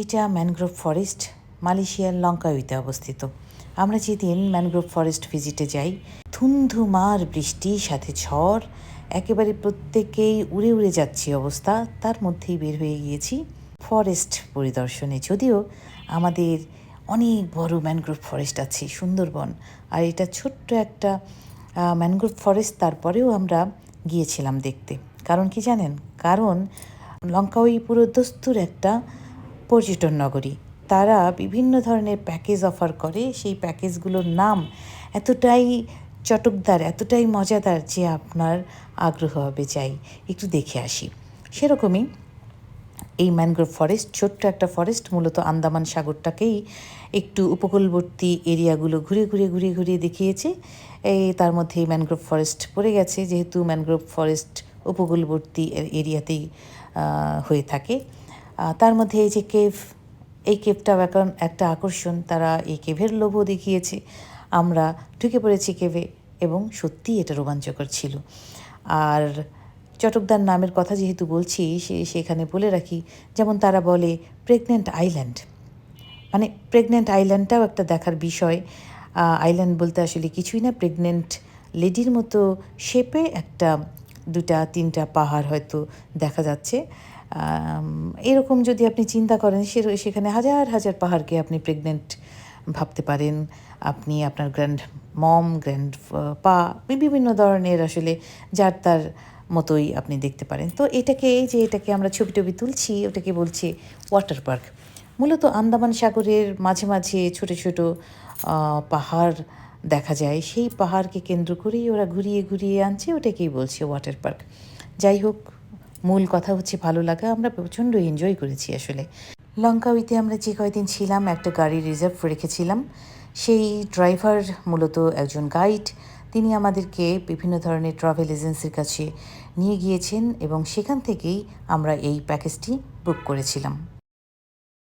এটা mangrove forest, মালয়েশিয়ার লঙ্কাউইতে অবস্থিত। আমরা যেদিন ম্যানগ্রোভ ফরেস্ট ভিজিটে যাই, ধুমধুমার বৃষ্টি সাথে ঝড়, একেবারে প্রত্যেকেই উড়ে উড়ে যাচ্ছি অবস্থা। তার মধ্যেই বের হয়ে গিয়েছি ফরেস্ট পরিদর্শনে। যদিও আমাদের অনেক বড় ম্যানগ্রোভ ফরেস্ট আছে, সুন্দরবন, আর এটা ছোট্ট একটা ম্যানগ্রোভ ফরেস্ট। তারপরেও আমরা গিয়েছিলাম দেখতে। কারণ কি জানেন? কারণ লঙ্কাউই পুরো দস্তুর একটা পর্যটন নগরী। তারা বিভিন্ন ধরনের প্যাকেজ অফার করে। সেই প্যাকেজগুলোর নাম এতটাই চটকদার, এতটাই মজাদার যে আপনার আগ্রহ হবে চাই একটু দেখে আসি। সেরকমই এই ম্যানগ্রোভ ফরেস্ট, ছোট্ট একটা ফরেস্ট, মূলত আন্দামান সাগরটাকেই একটু উপকূলবর্তী এরিয়াগুলো ঘুরিয়ে দেখিয়েছে। তার মধ্যে এই ম্যানগ্রোভ ফরেস্ট পড়ে গেছে, যেহেতু ম্যানগ্রোভ ফরেস্ট উপকূলবর্তী এরিয়াতেই হয়ে থাকে। তার মধ্যে এই যে কেভ, এই কেভটাও এখন একটা আকর্ষণ। তারা এই কেভের লোভও দেখিয়েছে। আমরা ঢুকে পড়েছি কেভে এবং সত্যিই এটা রোমাঞ্চকর ছিল। আর চটকদার নামের কথা যেহেতু বলছি, সেখানে বলে রাখি, যেমন তারা বলে প্রেগনেন্ট আইল্যান্ড, মানে প্রেগনেন্ট আইল্যান্ডটাও একটা দেখার বিষয়। আইল্যান্ড বলতে আসলে কিছুই না, প্রেগনেন্ট লেডির মতো শেপে একটা 2-3টা পাহাড় হয়তো দেখা যাচ্ছে। এরকম যদি আপনি চিন্তা করেন, সেখানে হাজার হাজার পাহাড়কে আপনি প্রেগনেন্ট ভাবতে পারেন। আপনি আপনার গ্র্যান্ড মম, গ্র্যান্ড পা, বিভিন্ন ধরনের আসলে যার তার মতোই আপনি দেখতে পারেন। তো এটাকে আমরা ছবি তুলছি, ওটাকে বলছে ওয়াটার পার্ক। মূলত আন্দামান সাগরের মাঝে মাঝে ছোট ছোট পাহাড় দেখা যায়, সেই পাহাড়কে কেন্দ্র করেই ওরা ঘুরিয়ে আনছে, ওটাকেই বলছে ওয়াটার পার্ক। যাই হোক, মূল কথা হচ্ছে ভালো লাগা। আমরা প্রচণ্ড এনজয় করেছি আসলে। লঙ্কাউইতে আমরা যে কয়দিন ছিলাম, একটা গাড়ি রিজার্ভ রেখেছিলাম। সেই ড্রাইভার মূলত একজন গাইড। তিনি আমাদেরকে বিভিন্ন ধরনের ট্রাভেল এজেন্সির কাছে নিয়ে গিয়েছেন এবং সেখান থেকেই আমরা এই প্যাকেজটি বুক করেছিলাম।